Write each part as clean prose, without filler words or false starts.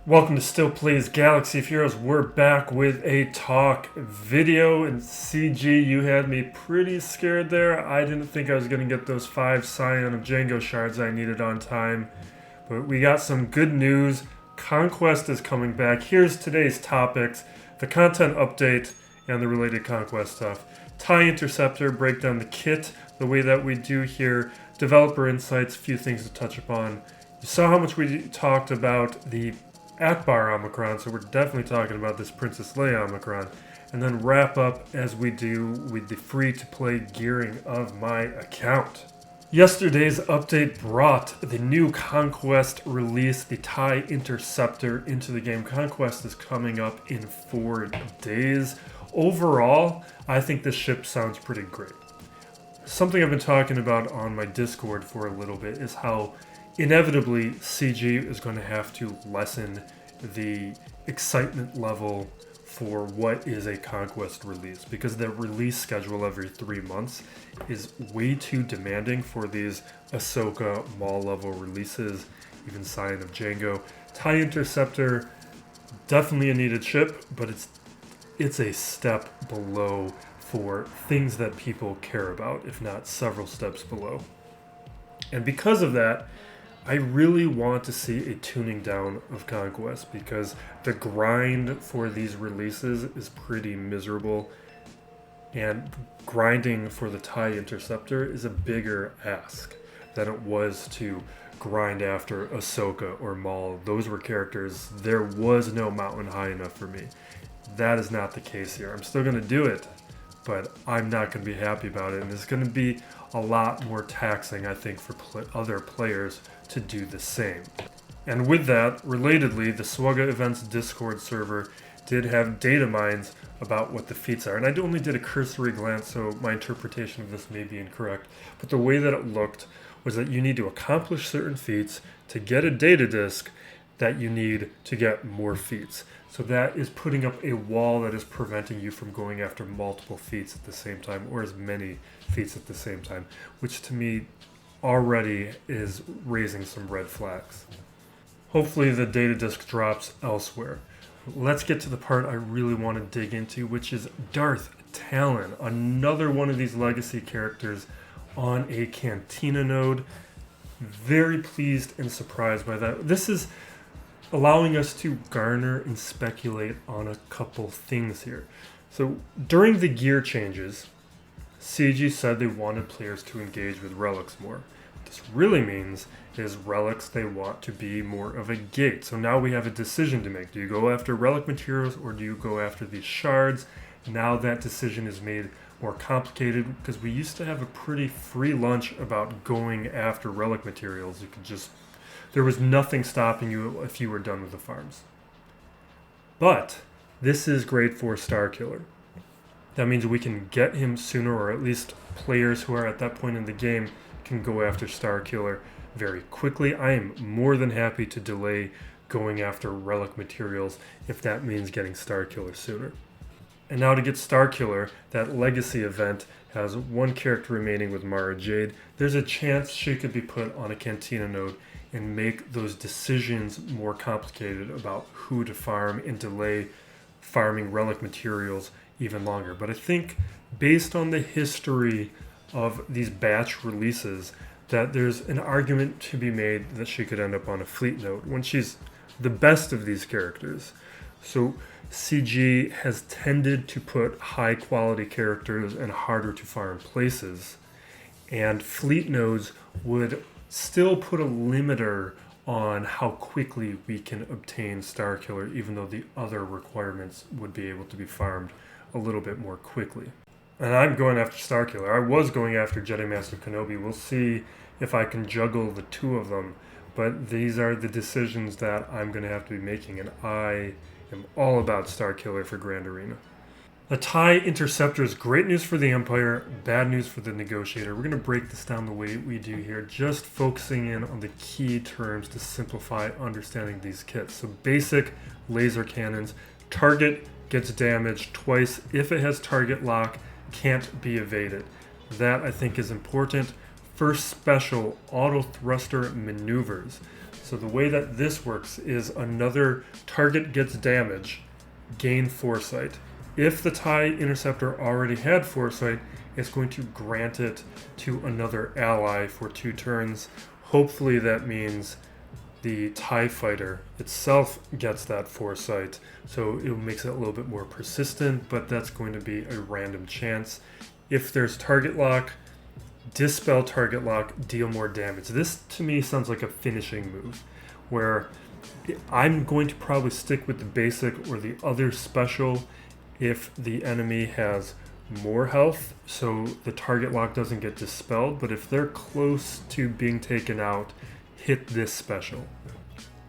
Welcome to Still Plays Galaxy of Heroes. We're back with a talk video, and CG, you had me pretty scared there. I didn't think I was going to get those 5 Scion of Django shards I needed on time, but we got some good news. Conquest is coming back. Here's today's topics: the content update and the related Conquest stuff. TIE Interceptor, break down the kit the way that we do here. Developer insights, a few things to touch upon. You saw how much we talked about the Ackbar Omicron, so we're definitely talking about this Princess Leia Omicron. And then wrap up, as we do, with the free-to-play gearing of my account. Yesterday's update brought the new Conquest release, the TIE Interceptor, into the game. Conquest is coming up in 4 days. Overall, I think this ship sounds pretty great. Something I've been talking about on my Discord for a little bit is how inevitably CG is going to have to lessen the excitement level for what is a Conquest release, because the release schedule every 3 months is way too demanding for these Ahsoka Maul level releases, even Scion of Django. TIE Interceptor, definitely a needed ship, but it's a step below for things that people care about, if not several steps below. And because of that, I really want to see a tuning down of Conquest, because the grind for these releases is pretty miserable, and grinding for the TIE Interceptor is a bigger ask than it was to grind after Ahsoka or Maul. Those were characters, there was no mountain high enough for me. That is not the case here. I'm still going to do it, but I'm not going to be happy about it, and it's going to be a lot more taxing, I think, for other players to do the same. And with that, relatedly, the SWGOH Events Discord server did have data mines about what the feats are. And I only did a cursory glance, so my interpretation of this may be incorrect. But the way that it looked was that you need to accomplish certain feats to get a data disk that you need to get more feats. So that is putting up a wall that is preventing you from going after multiple feats at the same time, or as many feats at the same time, which to me already is raising some red flags. Hopefully the data disk drops elsewhere. Let's get to the part I really want to dig into, which is Darth Talon, another one of these legacy characters on a Cantina node. Very pleased and surprised by that. This is allowing us to garner and speculate on a couple things here. So during the gear changes, CG said they wanted players to engage with relics more. What this really means is relics they want to be more of a gate. So now we have a decision to make. Do you go after relic materials or do you go after these shards? Now that decision is made more complicated, because we used to have a pretty free lunch about going after relic materials. There was nothing stopping you if you were done with the farms. But this is great for Starkiller. That means we can get him sooner, or at least players who are at that point in the game can go after Starkiller very quickly. I am more than happy to delay going after relic materials if that means getting Starkiller sooner. And now to get Starkiller, that legacy event has 1 character remaining with Mara Jade. There's a chance she could be put on a Cantina node and make those decisions more complicated about who to farm and delay farming relic materials even longer. But I think based on the history of these batch releases, that there's an argument to be made that she could end up on a fleet node when she's the best of these characters. So CG has tended to put high quality characters in harder to farm places, and fleet nodes would still put a limiter on how quickly we can obtain Starkiller, even though the other requirements would be able to be farmed a little bit more quickly. And I'm going after Starkiller. I was going after Jedi Master Kenobi. We'll see if I can juggle the 2 of them, but these are the decisions that I'm going to have to be making, and I am all about Starkiller for Grand Arena. The TIE Interceptor is great news for the Empire, bad news for the Negotiator. We're going to break this down the way we do here, just focusing in on the key terms to simplify understanding these kits. So basic laser cannons, target gets damaged twice if it has target lock, can't be evaded. That I think is important. First special, auto thruster maneuvers. So the way that this works is another target gets damage, gain foresight. If the TIE Interceptor already had foresight, it's going to grant it to another ally for 2 turns. Hopefully that means the TIE Fighter itself gets that foresight, so it makes it a little bit more persistent, but that's going to be a random chance. If there's target lock, dispel target lock, deal more damage. This to me sounds like a finishing move, where I'm going to probably stick with the basic or the other special if the enemy has more health, so the target lock doesn't get dispelled, but if they're close to being taken out, hit this special.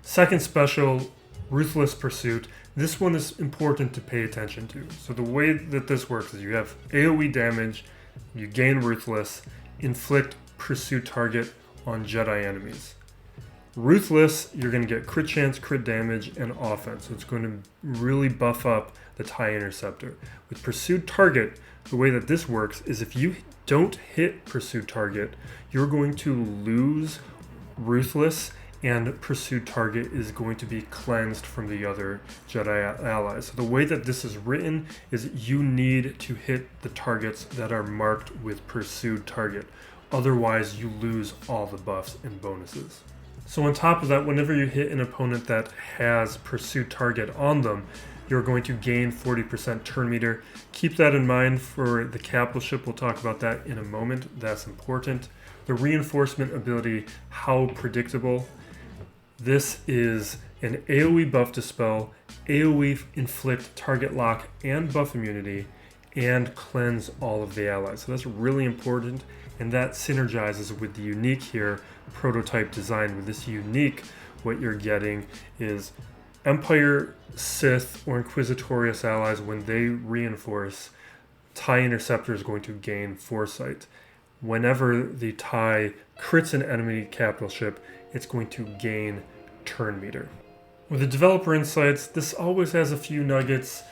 Second special, Ruthless Pursuit. This one is important to pay attention to. So the way that this works is you have AoE damage, you gain Ruthless, inflict pursuit target on Jedi enemies. Ruthless, you're going to get crit chance, crit damage, and offense. So it's going to really buff up the TIE Interceptor. With pursued target, the way that this works is if you don't hit pursued target, you're going to lose Ruthless, and pursued target is going to be cleansed from the other Jedi allies. So the way that this is written is you need to hit the targets that are marked with pursued target. Otherwise, you lose all the buffs and bonuses. So on top of that, whenever you hit an opponent that has pursued target on them, you're going to gain 40% turn meter. Keep that in mind for the capital ship. We'll talk about that in a moment. That's important. The reinforcement ability, how predictable. This is an AoE buff dispel, AoE inflict target lock and buff immunity, and cleanse all of the allies. So that's really important, and that synergizes with the unique here, prototype design. With this unique, what you're getting is Empire, Sith, or Inquisitorious allies, when they reinforce, TIE Interceptor is going to gain foresight. Whenever the TIE crits an enemy capital ship, it's going to gain turn meter. With the developer insights, this always has a few nuggets.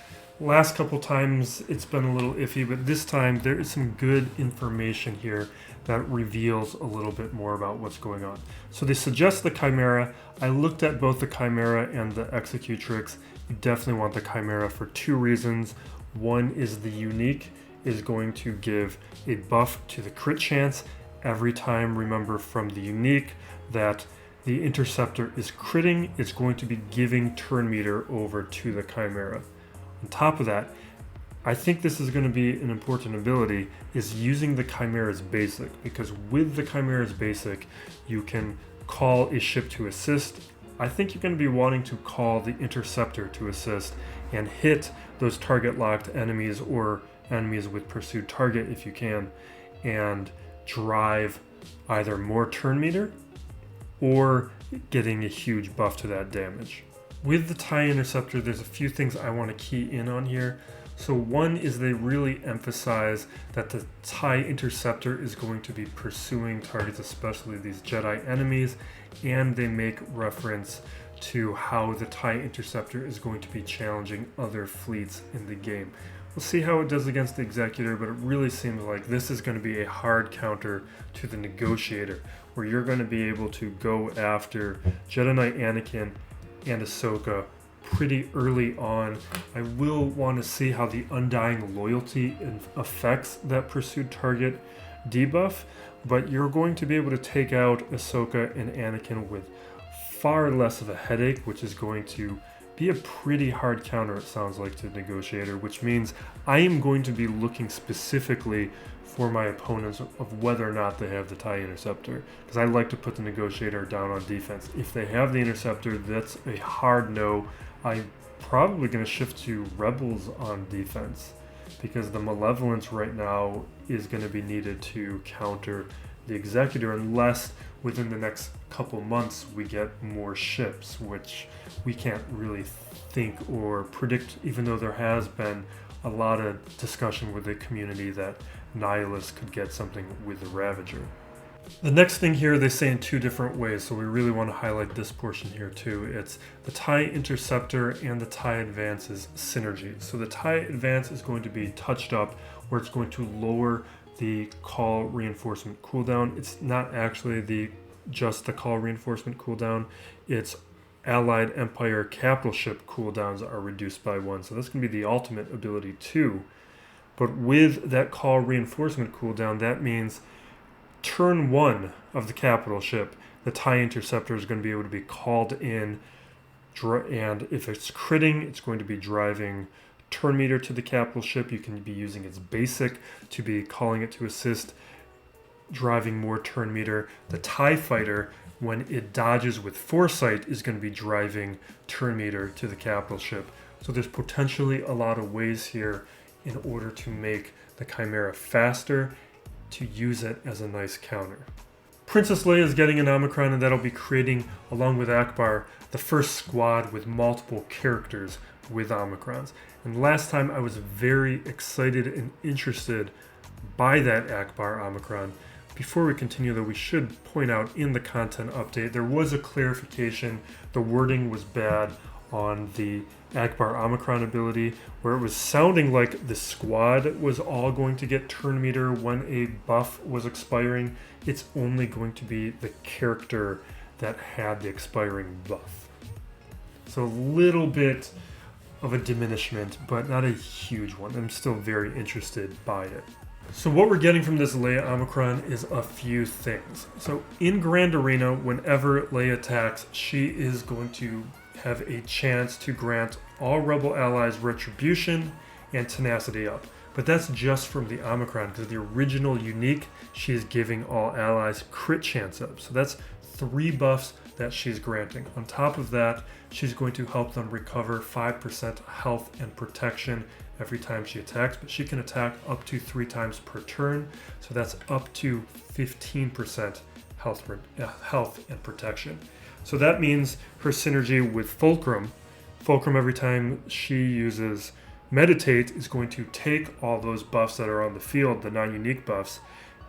Last couple times it's been a little iffy, but this time there is some good information here that reveals a little bit more about what's going on. So they suggest the Chimera. I looked at both the Chimera and the Executrix. You definitely want the Chimera for 2 reasons. One is the unique is going to give a buff to the crit chance every time. Remember from the unique that the Interceptor is critting, it's going to be giving turn meter over to the Chimera. On top of that, I think this is going to be an important ability, is using the Chimera's basic, because with the Chimera's basic, you can call a ship to assist. I think you're going to be wanting to call the Interceptor to assist and hit those target locked enemies or enemies with pursued target if you can, and drive either more turn meter or getting a huge buff to that damage. With the TIE Interceptor, there's a few things I want to key in on here. So one is they really emphasize that the TIE Interceptor is going to be pursuing targets, especially these Jedi enemies, and they make reference to how the TIE Interceptor is going to be challenging other fleets in the game. We'll see how it does against the Executor, but it really seems like this is going to be a hard counter to the Negotiator, where you're going to be able to go after Jedi Knight Anakin and Ahsoka pretty early on. I will want to see how the Undying Loyalty affects that pursued target debuff, but you're going to be able to take out Ahsoka and Anakin with far less of a headache, which is going to be a pretty hard counter, it sounds like, to the Negotiator, which means I am going to be looking specifically for my opponents of whether or not they have the TIE Interceptor, because I like to put the Negotiator down on defense. If they have the Interceptor, that's a hard no. I'm probably going to shift to Rebels on defense, because the Malevolence right now is going to be needed to counter the Executor, unless within the next couple months we get more ships, which we can't really think or predict, even though there has been a lot of discussion with the community that Nihilus could get something with the Ravager. The next thing here they say in 2 different ways, so we really want to highlight this portion here too. It's the TIE Interceptor and the TIE Advance's synergy. So the TIE Advance is going to be touched up, where it's going to lower the call reinforcement cooldown. It's not actually the just the call reinforcement cooldown, its Allied Empire capital ship cooldowns are reduced by 1. So that's going to be the ultimate ability too. But with that call reinforcement cooldown, that means turn 1 of the capital ship, the TIE Interceptor is going to be able to be called in, and if it's critting, it's going to be driving turn meter to the capital ship. You can be using its basic to be calling it to assist, driving more turn meter. The TIE Fighter, when it dodges with foresight, is going to be driving turn meter to the capital ship. So there's potentially a lot of ways here in order to make the Chimera faster, to use it as a nice counter. Princess Leia is getting an Omicron, and that'll be creating, along with Ackbar, the first squad with multiple characters with Omicrons. And last time I was very excited and interested by that Ackbar Omicron. Before we continue though, we should point out in the content update, there was a clarification. The wording was bad on the Ackbar Omicron ability, where it was sounding like the squad was all going to get turn meter when a buff was expiring. It's only going to be the character that had the expiring buff. So a little bit of a diminishment, but not a huge one. I'm still very interested by it. So what we're getting from this Leia Omicron is a few things. So in Grand Arena, whenever Leia attacks, she is going to have a chance to grant all Rebel allies retribution and tenacity up. But that's just from the Omicron, because the original unique, she is giving all allies crit chance up. So that's 3 buffs that she's granting. On top of that, she's going to help them recover 5% health and protection every time she attacks, but she can attack up to 3 times per turn. So that's up to 15% health and protection. So that means her synergy with Fulcrum every time she uses Meditate is going to take all those buffs that are on the field, the non-unique buffs,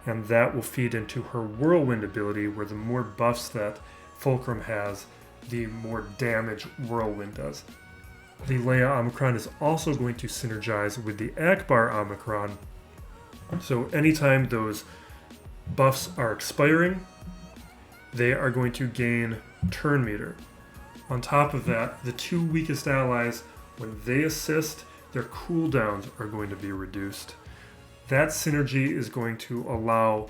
and that will feed into her Whirlwind ability, where the more buffs that Fulcrum has, the more damage Whirlwind does. The Leia Omicron is also going to synergize with the Ackbar Omicron. So anytime those buffs are expiring, they are going to gain turn meter. On top of that, the 2 weakest allies, when they assist, their cooldowns are going to be reduced. That synergy is going to allow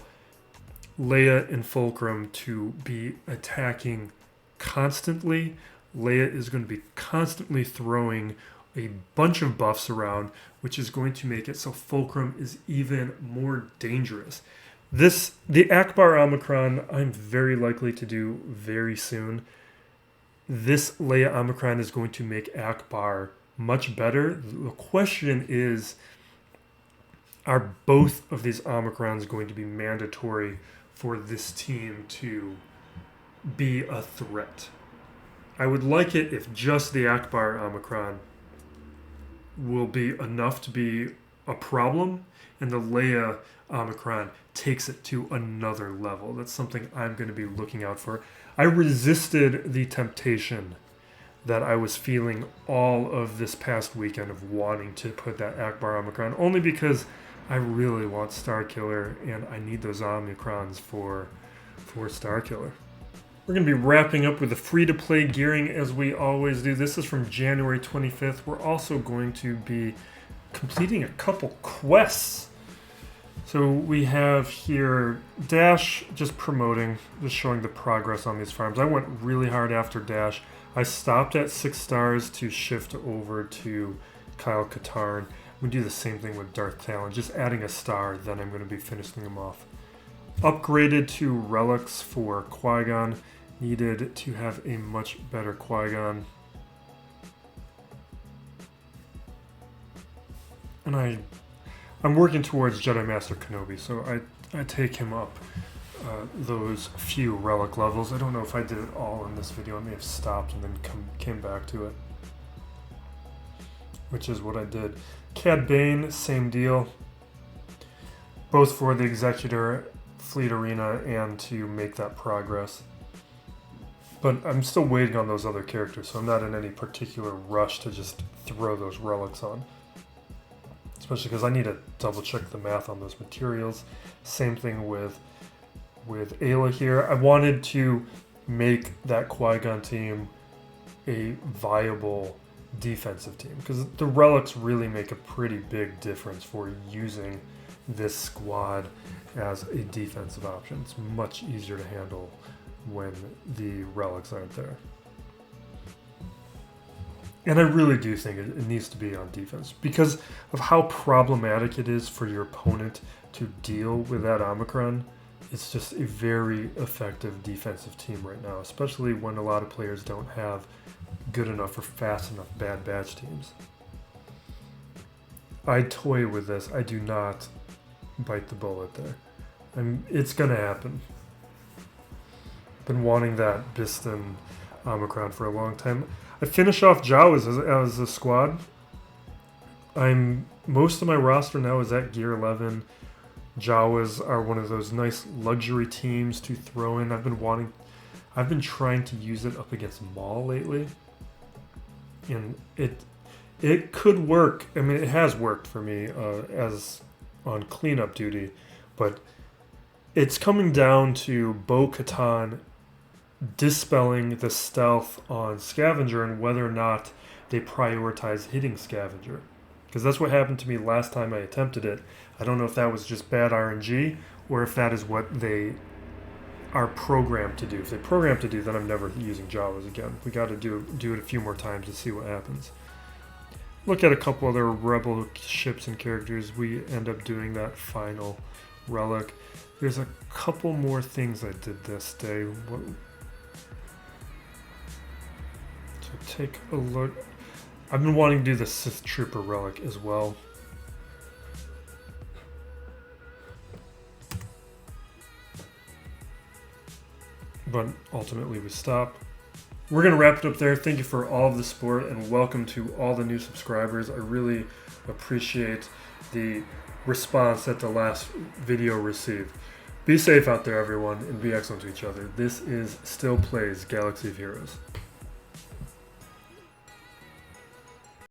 Leia and Fulcrum to be attacking constantly. Leia is going to be constantly throwing a bunch of buffs around, which is going to make it so Fulcrum is even more dangerous. The Ackbar Omicron, I'm very likely to do very soon. This Leia Omicron is going to make Ackbar much better. The question is, are both of these Omicrons going to be mandatory for this team to be a threat? I would like it if just the Ackbar Omicron will be enough to be a problem, and the Leia Omicron takes it to another level. That's something I'm going to be looking out for. I resisted the temptation that I was feeling all of this past weekend of wanting to put that Ackbar Omicron, only because I really want Starkiller, and I need those Omicrons for Starkiller. We're going to be wrapping up with the free-to-play gearing as we always do. This is from January 25th. We're also going to be completing a couple quests. So we have here Dash just promoting, just showing the progress on these farms. I went really hard after Dash. I stopped at 6 stars to shift over to Kyle Katarn. We do the same thing with Darth Talon, just adding a star, then I'm going to be finishing them off. Upgraded to relics for Qui-Gon. Needed to have a much better Qui-Gon. And I'm working towards Jedi Master Kenobi, so I take him up those few relic levels. I don't know if I did it all in this video. I may have stopped and then came back to it, which is what I did. Cad Bane, same deal. Both for the Executor Fleet Arena and to make that progress. But I'm still waiting on those other characters, so I'm not in any particular rush to just throw those relics on. Especially because I need to double check the math on those materials. Same thing with with Ayla here. I wanted to make that Qui-Gon team a viable defensive team because the relics really make a pretty big difference for using this squad as a defensive option. It's much easier to handle when the relics aren't there. And I really do think it needs to be on defense because of how problematic it is for your opponent to deal with that Omicron. It's just a very effective defensive team right now, especially when a lot of players don't have good enough or fast enough Bad Batch teams. I toy with this. I do not bite the bullet there. It's going to happen. Been wanting that Biston Omicron for a long time. I finish off Jawas as a squad. Most of my roster now is at Gear 11. Jawas are one of those nice luxury teams to throw in. I've been trying to use it up against Maul lately. And it could work. I mean, it has worked for me as on cleanup duty, but it's coming down to Bo-Katan dispelling the stealth on Scavenger and whether or not they prioritize hitting Scavenger. Because that's what happened to me last time I attempted it. I don't know if that was just bad RNG or if that is what they are programmed to do. If they program to do, then I'm never using Jawas again. We got to do it a few more times to see what happens. Look at a couple other Rebel ships and characters. We end up doing that final relic. There's a couple more things I did this day. So take a look. I've been wanting to do the Sith Trooper relic as well. But ultimately we stop. We're going to wrap it up there. Thank you for all of the support and welcome to all the new subscribers. I really appreciate the response that the last video received. Be safe out there, everyone, and be excellent to each other. This is Still Plays Galaxy of Heroes.